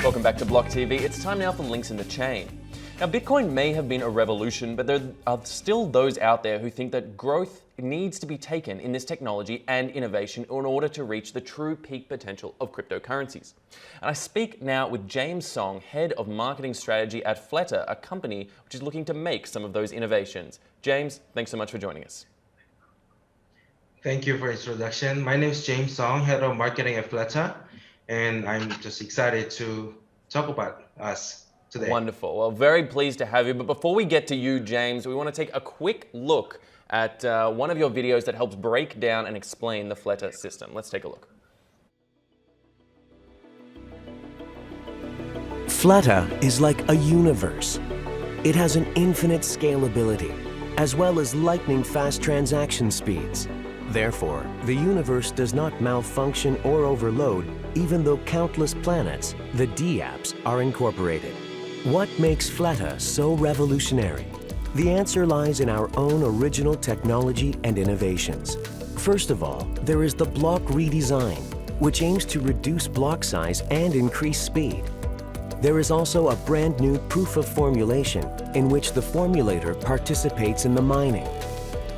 Welcome back to BLOCKTV. It's time now for links in the chain. Now, Bitcoin may have been a revolution, but there are still those out there who think that growth needs to be taken in this technology and innovation in order to reach the true peak potential of cryptocurrencies. And I speak now with James Song, Head of Marketing Strategy at FLETA, a company which is looking to make some of those innovations. James, thanks so much for joining us. Thank you for the introduction. My name is James Song, Head of Marketing at FLETA, and I'm just excited to talk about us today. Wonderful. Well, very pleased to have you. But before we get to you, James, we want to take a quick look at one of your videos that helps break down and explain the FLETA system. Let's take a look. FLETA is like a universe. It has an infinite scalability, as well as lightning-fast transaction speeds. Therefore, the universe does not malfunction or overload, even though countless planets, the DApps, are incorporated. What makes FLETA so revolutionary? The answer lies in our own original technology and innovations. First of all, there is the block redesign, which aims to reduce block size and increase speed. There is also a brand new proof of formulation in which the formulator participates in the mining.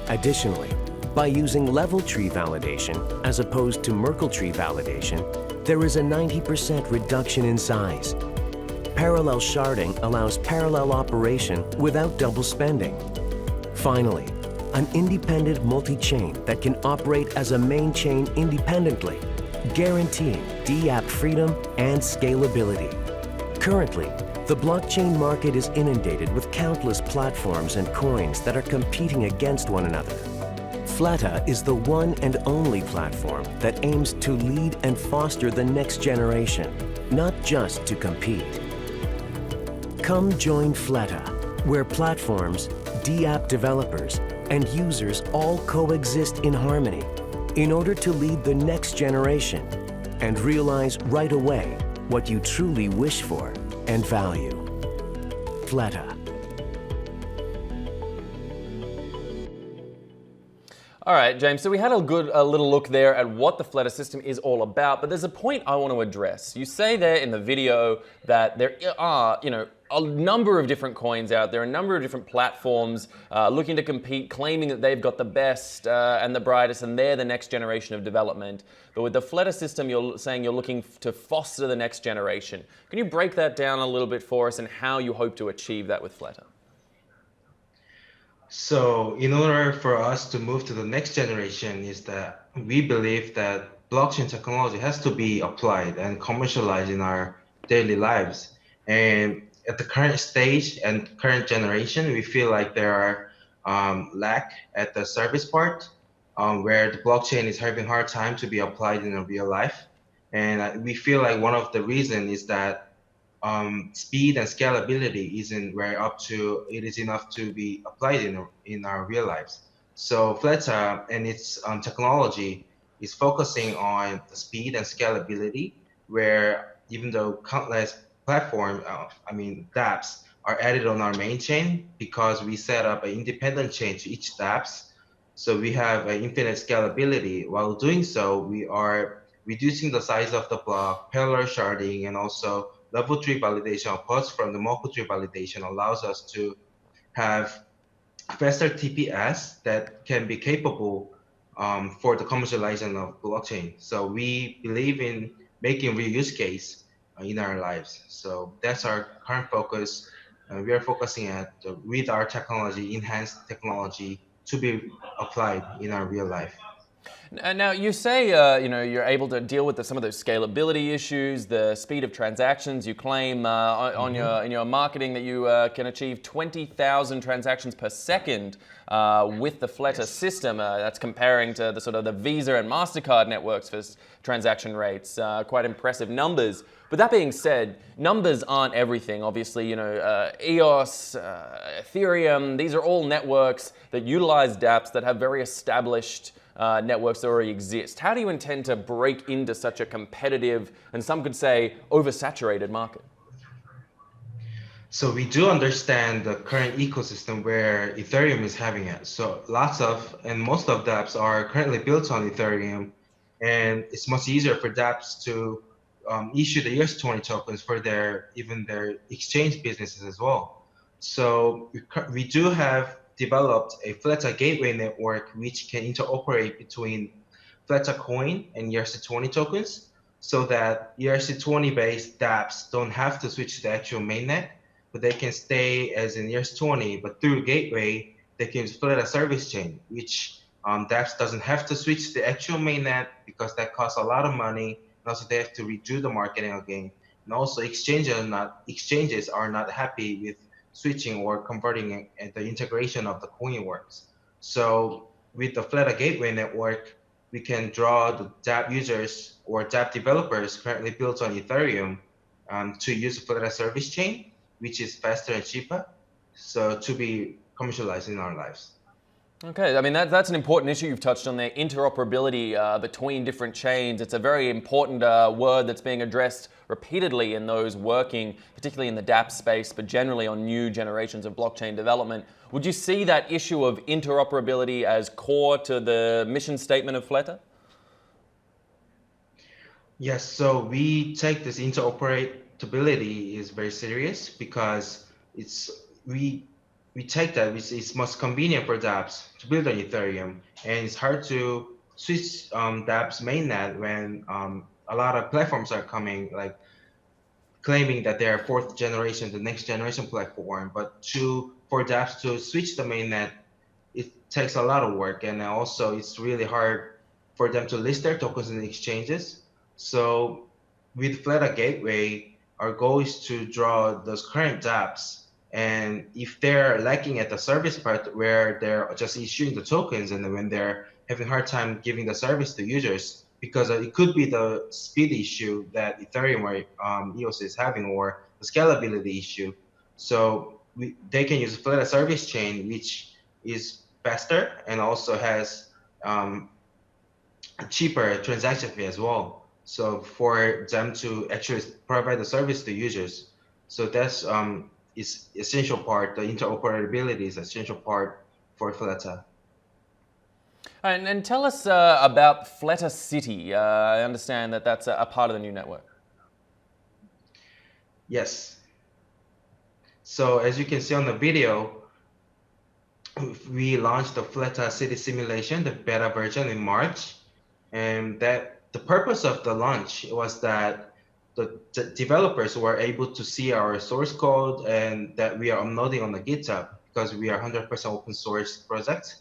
Additionally, by using level tree validation as opposed to Merkle tree validation, there is a 90% reduction in size. Parallel sharding allows parallel operation without double spending. Finally, an independent multi-chain that can operate as a main chain independently, guaranteeing DApp freedom and scalability. Currently, the blockchain market is inundated with countless platforms and coins that are competing against one another. FLETA is the one and only platform that aims to lead and foster the next generation, not just to compete. Come join FLETA, where platforms, DApp developers, and users all coexist in harmony in order to lead the next generation and realize right away what you truly wish for and value. FLETA. All right, James, so we had a little look there at what the FLETA system is all about, but there's a point I want to address. You say there in the video that there are, a number of different coins out there, a number of different platforms looking to compete, claiming that they've got the best and the brightest, and they're the next generation of development. But with the FLETA system, you're saying you're looking to foster the next generation. Can you break that down a little bit for us and how you hope to achieve that with FLETA? So in order for us to move to the next generation is that we believe that blockchain technology has to be applied and commercialized in our daily lives. And at the current stage and current generation, we feel like there are lack at the service part where the blockchain is having a hard time to be applied in a real life. And we feel like one of the reasons is that speed and scalability isn't where it is enough to be applied in our real lives. So FLETA and its technology is focusing on the speed and scalability, where even though countless dApps are added on our main chain, because we set up an independent chain to each dApps. So we have an infinite scalability. While doing so, we are reducing the size of the block, parallel sharding, and also level 3 validation apart from the Merkle tree validation allows us to have faster TPS that can be capable for the commercialization of blockchain. So we believe in making real use case in our lives. So that's our current focus. We are focusing with our technology, enhanced technology to be applied in our real life. Now, you say you're able to deal with some of those scalability issues, the speed of transactions. You claim in your marketing that you can achieve 20,000 transactions per second with the FLETA system. That's comparing to the Visa and MasterCard networks for transaction rates. Quite impressive numbers. But that being said, numbers aren't everything. Obviously, EOS, Ethereum, these are all networks that utilize dApps that have very established networks that already exist. How do you intend to break into such a competitive, and some could say oversaturated market? So we do understand the current ecosystem where Ethereum is having it. So most of the apps are currently built on Ethereum, and it's much easier for dApps to issue the ERC20 tokens for their exchange businesses as well. So we do have developed a FLETA gateway network which can interoperate between FLETA coin and ERC20 tokens, so that ERC20 based dApps don't have to switch to the actual mainnet, but they can stay as in ERC20, but through gateway, they can split a service chain, which dApps doesn't have to switch to the actual mainnet because that costs a lot of money. And also they have to redo the marketing again. And also exchanges are not happy with switching or converting and the integration of the coin works. So with the FLETA gateway network, we can draw the dApp users or dApp developers currently built on Ethereum to use the FLETA service chain, which is faster and cheaper, so to be commercialized in our lives. Okay, I mean, that's an important issue you've touched on there, interoperability between different chains. It's a very important word that's being addressed repeatedly in those working, particularly in the dApp space, but generally on new generations of blockchain development. Would you see that issue of interoperability as core to the mission statement of FLETA? Yes, so we take this interoperability is very serious because we take that it's most convenient for dApps to build on Ethereum, and it's hard to switch dApps mainnet when a lot of platforms are coming, like claiming that they're fourth generation, the next generation platform. But for dApps to switch the mainnet, it takes a lot of work, and also it's really hard for them to list their tokens in the exchanges. So with FLETA Gateway, our goal is to draw those current dApps, and if they're lacking at the service part where they're just issuing the tokens, and then when they're having a hard time giving the service to users, because it could be the speed issue that Ethereum or EOS is having, or the scalability issue. So they can use FLETA service chain, which is faster and also has a cheaper transaction fee as well. So for them to actually provide the service to users. So that's is essential part. The interoperability is essential part for FLETA. And tell us about Flattest City. I understand that that's a part of the new network. Yes. So as you can see on the video, we launched the Flattest City simulation, the beta version, in March, and that the purpose of the launch was that the developers were able to see our source code and that we are uploading on the GitHub, because we are 100% open source project.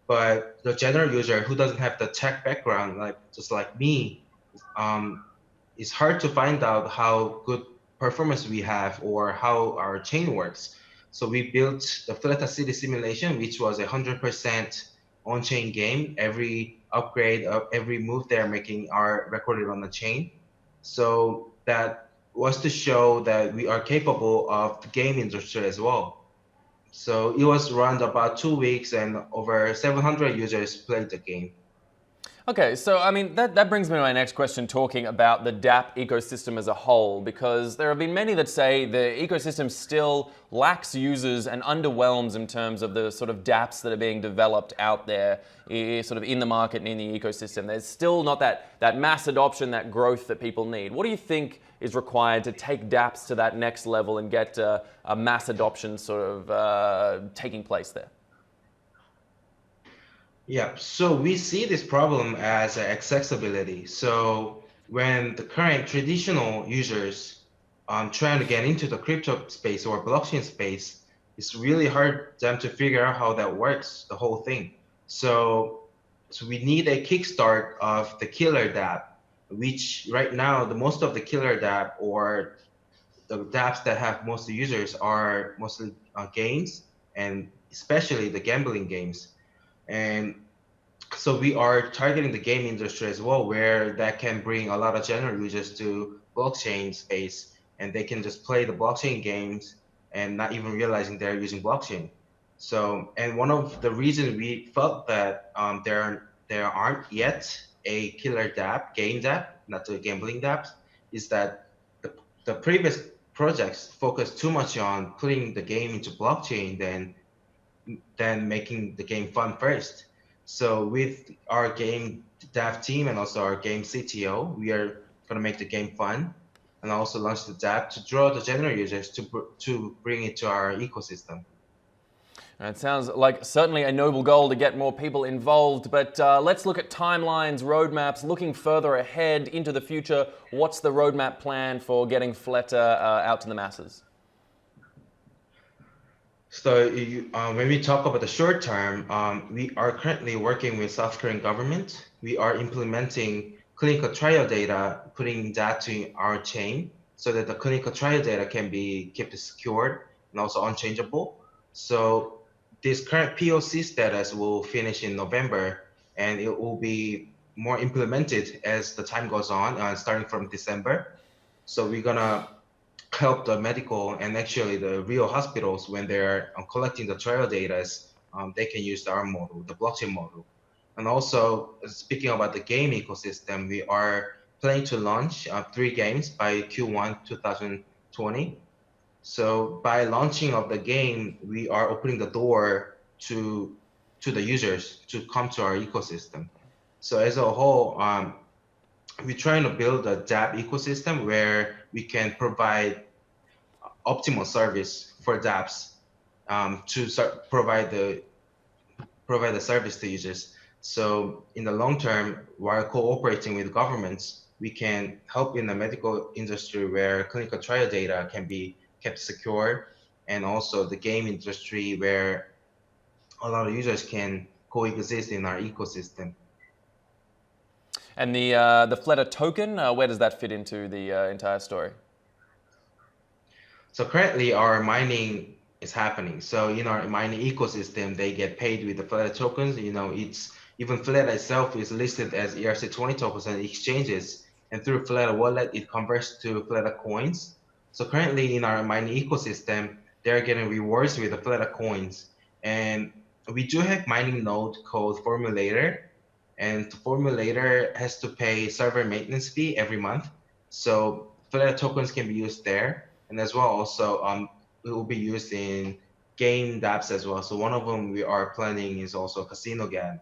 But the general user who doesn't have the tech background, just like me, it's hard to find out how good performance we have or how our chain works. So we built the Flattest City simulation, which was 100% on-chain game. Every upgrade of every move they're making are recorded on the chain. So that was to show that we are capable of the game industry as well. So it was run about 2 weeks, and over 700 users played the game. Okay, so I mean, that brings me to my next question, talking about the DAP ecosystem as a whole, because there have been many that say the ecosystem still lacks users and underwhelms in terms of the sort of DApps that are being developed out there, sort of in the market and in the ecosystem. There's still not that mass adoption, that growth that people need. What do you think is required to take DApps to that next level and get a mass adoption sort of taking place there? Yeah, so we see this problem as accessibility. So when the current traditional users trying to get into the crypto space or blockchain space, it's really hard for them to figure out how that works, the whole thing. So we need a kickstart of the killer DApp, which right now, most of the killer DApp or the dApps that have most users are mostly games, and especially the gambling games. And so we are targeting the game industry as well, where that can bring a lot of general users to blockchain space, and they can just play the blockchain games and not even realizing they're using blockchain. So, and one of the reasons we felt that there aren't yet a killer DApp, game DApp, not the gambling DApps, is that the previous projects focused too much on putting the game into blockchain than making the game fun first. So with our game dev team and also our game CTO, we are gonna make the game fun, and also launch the DAP to draw the general users to bring it to our ecosystem. It sounds like certainly a noble goal to get more people involved, but let's look at timelines, roadmaps, looking further ahead into the future. What's the roadmap plan for getting FLETA out to the masses? So when we talk about the short term, we are currently working with South Korean government. We are implementing clinical trial data, putting that to our chain so that the clinical trial data can be kept secured and also unchangeable. So this current POC status will finish in November, and it will be more implemented as the time goes on, starting from December. So we're gonna help the medical and actually the real hospitals when they're collecting the trial data, they can use our model, the blockchain model. And also, speaking about the game ecosystem, we are planning to launch 3 games by Q1 2020. So by launching of the game, we are opening the door to the users to come to our ecosystem. So as a whole, we're trying to build a DAP ecosystem where we can provide optimal service for DApps to provide the service to users. So in the long term, while cooperating with governments, we can help in the medical industry where clinical trial data can be kept secure, and also the game industry where a lot of users can coexist in our ecosystem. And the Flutter Token, where does that fit into the entire story? So currently our mining is happening. So in our mining ecosystem, they get paid with the Flutter tokens. Even FLETA itself is listed as ERC20 tokens on exchanges, and through FLETA wallet, it converts to FLETA coins. So currently in our mining ecosystem, they're getting rewards with the FLETA coins. And we do have mining node called Formulator, and the Formulator has to pay server maintenance fee every month. So FLETA tokens can be used there. And as well, also, it will be used in game dApps as well. So one of them we are planning is also Casino game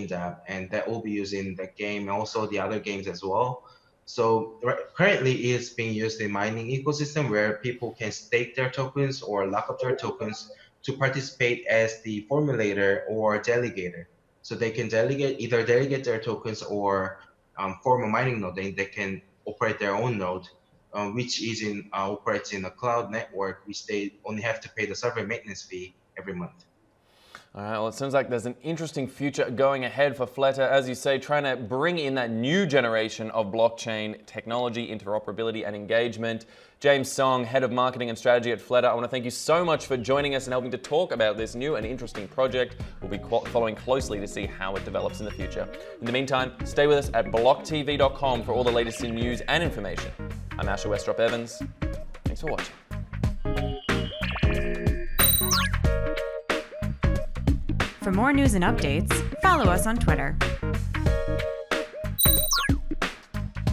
dApp, and that will be used in the game and also the other games as well. So currently it's being used in mining ecosystem where people can stake their tokens or lock up their tokens to participate as the formulator or delegator. So they can either delegate their tokens or form a mining node. They can operate their own node, which operates in a cloud network, which they only have to pay the server maintenance fee every month. All right, well, it sounds like there's an interesting future going ahead for FLETA, as you say, trying to bring in that new generation of blockchain technology, interoperability, and engagement. James Song, Head of Marketing and Strategy at FLETA, I want to thank you so much for joining us and helping to talk about this new and interesting project. We'll be following closely to see how it develops in the future. In the meantime, stay with us at BLOCKTV.com for all the latest in news and information. I'm Asher Westrop Evans. Thanks for watching. For more news and updates, follow us on Twitter.